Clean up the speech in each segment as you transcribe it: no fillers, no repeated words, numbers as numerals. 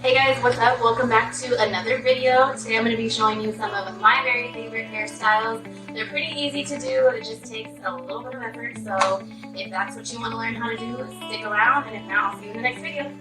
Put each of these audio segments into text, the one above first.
Hey guys, what's up? Welcome back to another video. Today I'm going to be showing you some of my very favorite hairstyles. They're pretty easy to do, it just takes a little bit of effort, so if that's what you want to learn how to do, stick around, and if not, I'll see you in the next video.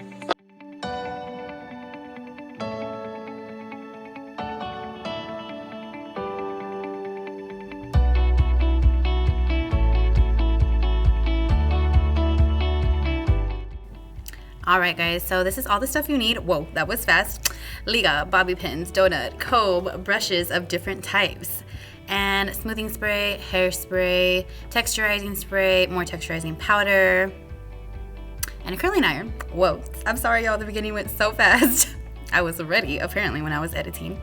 Alright guys, so this is all the stuff you need. Whoa, that was fast. Liga, bobby pins, donut, comb, brushes of different types, and smoothing spray, hairspray, texturizing spray, more texturizing powder, and a curling iron. Whoa, I'm sorry y'all, the beginning went so fast. I was ready apparently when I was editing.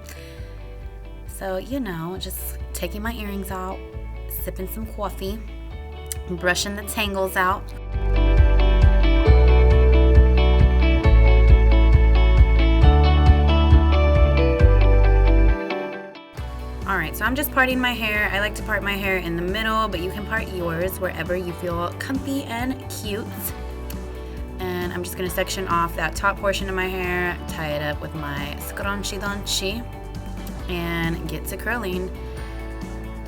So, you know, just taking my earrings out, sipping some coffee, brushing the tangles out. Alright, so I'm just parting my hair. I like to part my hair in the middle, but you can part yours wherever you feel comfy and cute. And I'm just going to section off that top portion of my hair, tie it up with my Scuncii, and get to curling.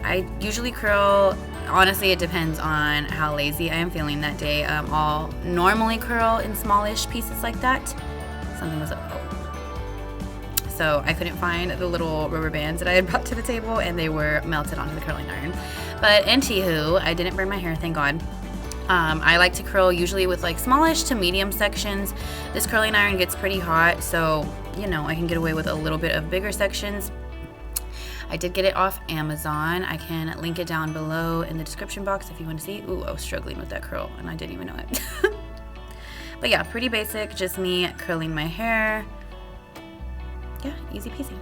I usually curl, honestly it depends on how lazy I am feeling that day. I'll normally curl in smallish pieces like that. Something was up. So I couldn't find the little rubber bands that I had brought to the table, and they were melted onto the curling iron. But anywho, I didn't burn my hair, thank God. I like to curl usually with like smallish to medium sections. This curling iron gets pretty hot, so you know I can get away with a little bit of bigger sections. I did get it off Amazon. I can link it down below in the description box if you want to see. Ooh, I was struggling with that curl and I didn't even know it. But yeah, pretty basic, just me curling my hair. Yeah, easy peasy.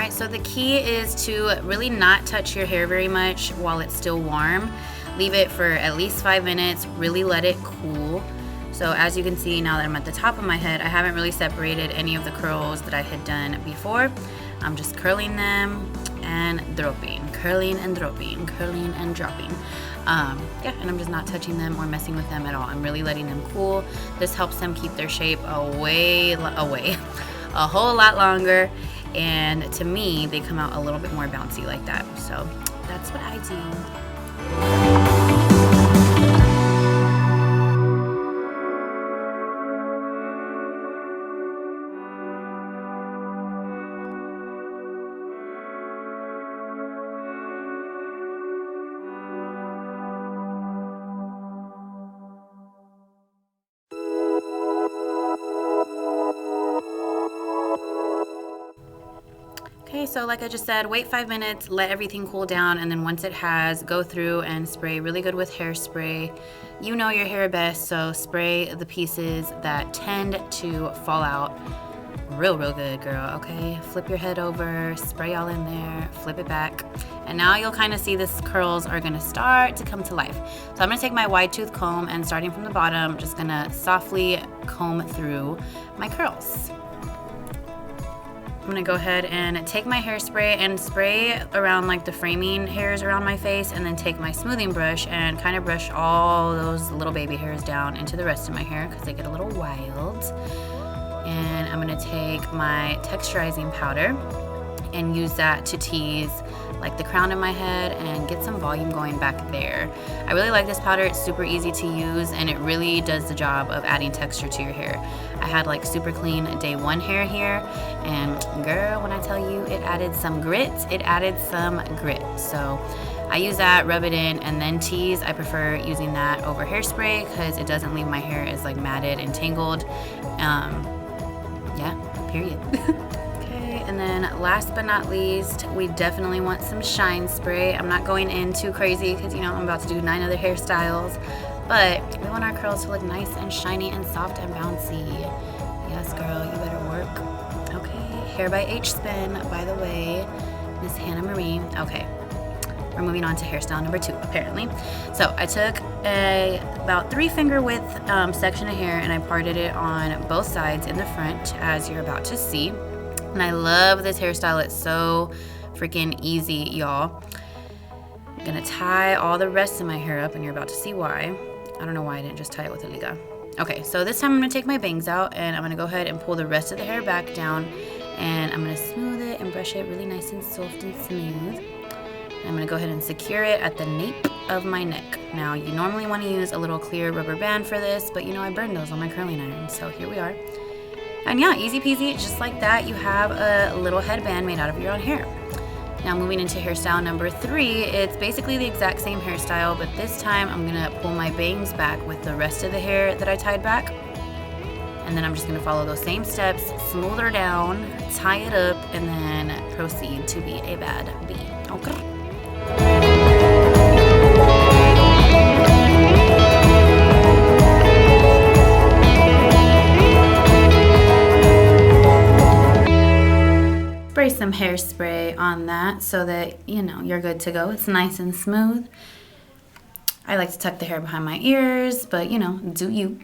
So the key is to really not touch your hair very much while it's still warm. Leave it for at least 5 minutes, really let it cool. So as you can see, now that I'm at the top of my head, I haven't really separated any of the curls that I had done before. I'm just curling them and dropping, curling and dropping, curling and dropping. Yeah, and I'm just not touching them or messing with them at all. I'm really letting them cool. This helps them keep their shape away, a whole lot longer. And to me, they come out a little bit more bouncy like that. So that's what I do. Okay, so like I just said, wait 5 minutes, let everything cool down, and then once it has, go through and spray really good with hairspray. You know your hair best, so spray the pieces that tend to fall out real good, girl, okay? Flip your head over, spray all in there, flip it back, and now you'll kind of see this curls are gonna start to come to life. So I'm gonna take my wide tooth comb and starting from the bottom, just gonna softly comb through my curls. I'm gonna go ahead and take my hairspray and spray around like the framing hairs around my face, and then take my smoothing brush and kind of brush all those little baby hairs down into the rest of my hair because they get a little wild. And I'm gonna take my texturizing powder and use that to tease like the crown of my head and get some volume going back there. I really like this powder. It's super easy to use and it really does the job of adding texture to your hair. I had like super clean day one hair here, and girl, when I tell you it added some grit, So I use that, rub it in, and then tease. I prefer using that over hairspray because it doesn't leave my hair as like matted and tangled. Yeah, period. And then last but not least, we definitely want some shine spray. I'm not going in too crazy because, you know, I'm about to do 9 other hairstyles. but we want our curls to look nice and shiny and soft and bouncy. Yes, girl, you better work. Okay, Hair by H Spin, by the way, Miss Hannah Marie. Okay, we're moving on to hairstyle number 2, apparently. So I took a about 3-finger width section of hair and I parted it on both sides in the front, as you're about to see. And I love this hairstyle. It's so freaking easy, y'all. I'm gonna tie all the rest of my hair up and you're about to see why. I don't know why I didn't just tie it with a liga. Okay, so this time I'm gonna take my bangs out and I'm gonna go ahead and pull the rest of the hair back down, and I'm gonna smooth it and brush it really nice and soft and smooth. And I'm gonna go ahead and secure it at the nape of my neck. Now, you normally wanna use a little clear rubber band for this, but you know I burned those on my curling iron, so here we are. And yeah, easy peasy, just like that, you have a little headband made out of your own hair. Now moving into hairstyle number 3, it's basically the exact same hairstyle, but this time I'm gonna pull my bangs back with the rest of the hair that I tied back. And then I'm just gonna follow those same steps, smooth her down, tie it up, and then proceed to be a bad bee. Okay. Spray some hairspray on that so that, you know, you're good to go. It's nice and smooth. I like to tuck the hair behind my ears, but, you know, do you.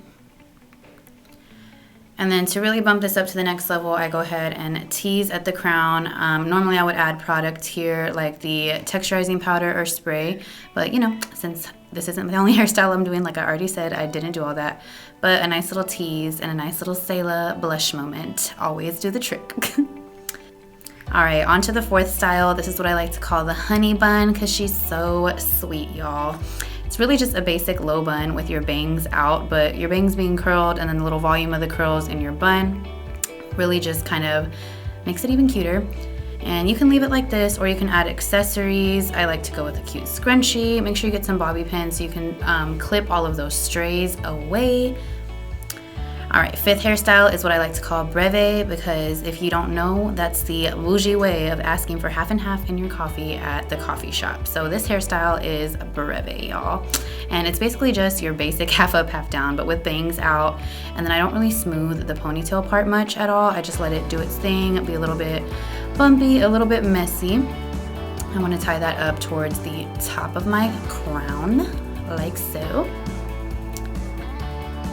And then to really bump this up to the next level, I go ahead and tease at the crown. Normally I would add product here like the texturizing powder or spray, but you know, since this isn't the only hairstyle I'm doing, like I already said, I didn't do all that. But a nice little tease and a nice little Selah blush moment always do the trick. All right, on to the 4th style. This is what I like to call the honey bun because she's so sweet, y'all. It's really just a basic low bun with your bangs out, but your bangs being curled and then the little volume of the curls in your bun really just kind of makes it even cuter. And you can leave it like this or you can add accessories. I like to go with a cute scrunchie. Make sure you get some bobby pins so you can clip all of those strays away. All right, 5th hairstyle is what I like to call breve because if you don't know, that's the bougie way of asking for half and half in your coffee at the coffee shop. So this hairstyle is breve, y'all. And it's basically just your basic half up, half down, but with bangs out. And then I don't really smooth the ponytail part much at all. I just let it do its thing, be a little bit bumpy, a little bit messy. I want to tie that up towards the top of my crown, like so.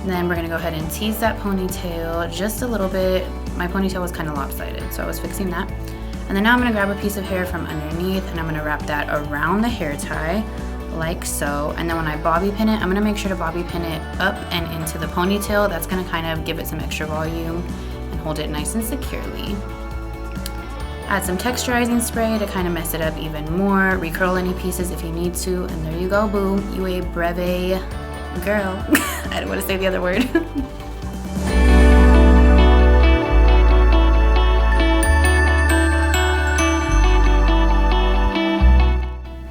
Then we're gonna go ahead and tease that ponytail just a little bit. My ponytail was kind of lopsided, so I was fixing that. And then now I'm gonna grab a piece of hair from underneath and I'm gonna wrap that around the hair tie, like so. And then when I bobby pin it, I'm gonna make sure to bobby pin it up and into the ponytail. That's gonna kind of give it some extra volume and hold it nice and securely. Add some texturizing spray to kind of mess it up even more. Recurl any pieces if you need to, and there you go, boo. You a breve girl. I don't want to say the other word.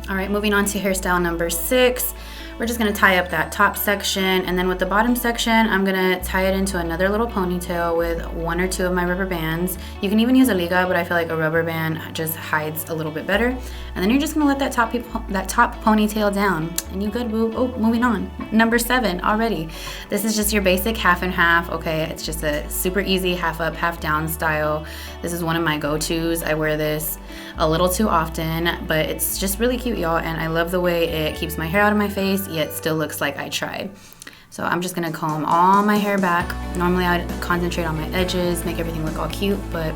All right, moving on to hairstyle number 6. We're just gonna tie up that top section, and then with the bottom section, I'm gonna tie it into another little ponytail with 1 or 2 of my rubber bands. You can even use a liga, but I feel like a rubber band just hides a little bit better. And then you're just gonna let that top ponytail down, and you good, boo. Oh, moving on. Number 7 already. This is just your basic half and half. Okay, it's just a super easy half up, half down style. This is one of my go-tos. I wear this a little too often, but it's just really cute, y'all, and I love the way it keeps my hair out of my face, yet still looks like I tried. So I'm just gonna comb all my hair back. Normally I'd concentrate on my edges, make everything look all cute, but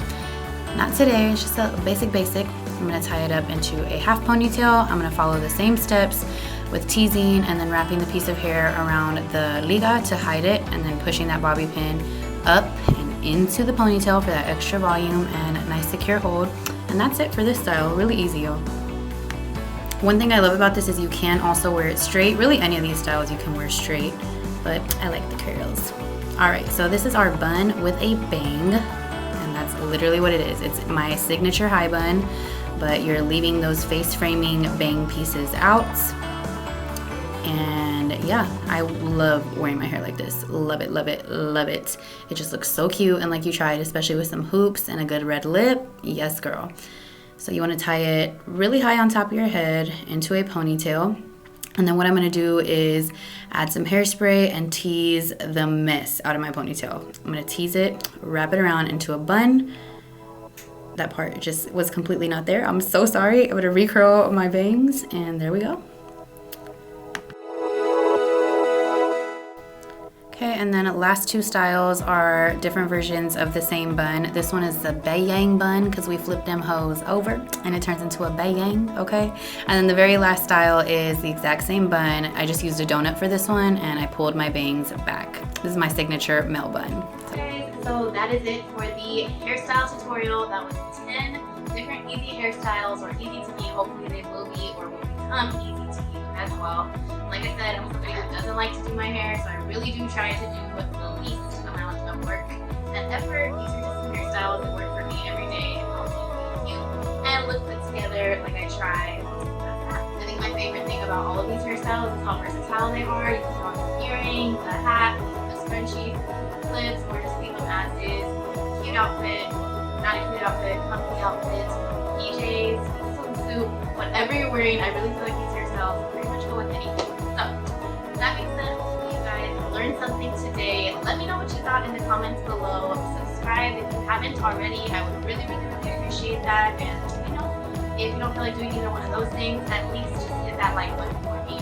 not today. It's just a basic. I'm gonna tie it up into a half ponytail. I'm gonna follow the same steps with teasing and then wrapping the piece of hair around the liga to hide it, and then pushing that bobby pin up and into the ponytail for that extra volume and a nice secure hold. And that's it for this style. Really easy, y'all. One thing I love about this is you can also wear it straight. Really, any of these styles you can wear straight, but I like the curls. All right, so this is our bun with a bang, and that's literally what it is. It's my signature high bun, but you're leaving those face framing bang pieces out. And yeah, I love wearing my hair like this. Love it, love it, love it. It just looks so cute and like you tried, especially with some hoops and a good red lip. Yes, girl. So you want to tie it really high on top of your head into a ponytail. And then what I'm gonna do is add some hairspray and tease the mess out of my ponytail. I'm gonna tease it, wrap it around into a bun. That part just was completely not there. I'm so sorry. I'm gonna recurl my bangs, and there we go. Okay, and then last two styles are different versions of the same bun. This one is the bayang bun because we flip them hoes over and it turns into a bayang, okay? And then the very last style is the exact same bun. I just used a donut for this one and I pulled my bangs back. This is my signature melt bun. Okay, so that is it for the hairstyle tutorial. That was 10 different easy hairstyles, or easy to me. Hopefully they will be or will become easy to you as well. Like I said, I'm somebody who doesn't like to do my hair, so I really do try to do the least amount of work and effort. These are just some hairstyles that work for me every day and help me be cute and look put together like I try. I think my favorite thing about all of these hairstyles is how versatile they are. You can throw on the earring, the hat, the scrunchie, the clips, or just leave them as is. Cute outfit, not a cute outfit, comfy outfit, PJs, swimsuit, whatever you're wearing. I really feel like these hairstyles pretty much go with anything. So, that being said, hopefully you guys learned something today. Let me know what you thought in the comments below. Subscribe if you haven't already. I would really, really, really appreciate that. And, you know, if you don't feel like doing either one of those things, at least just hit that like button for me.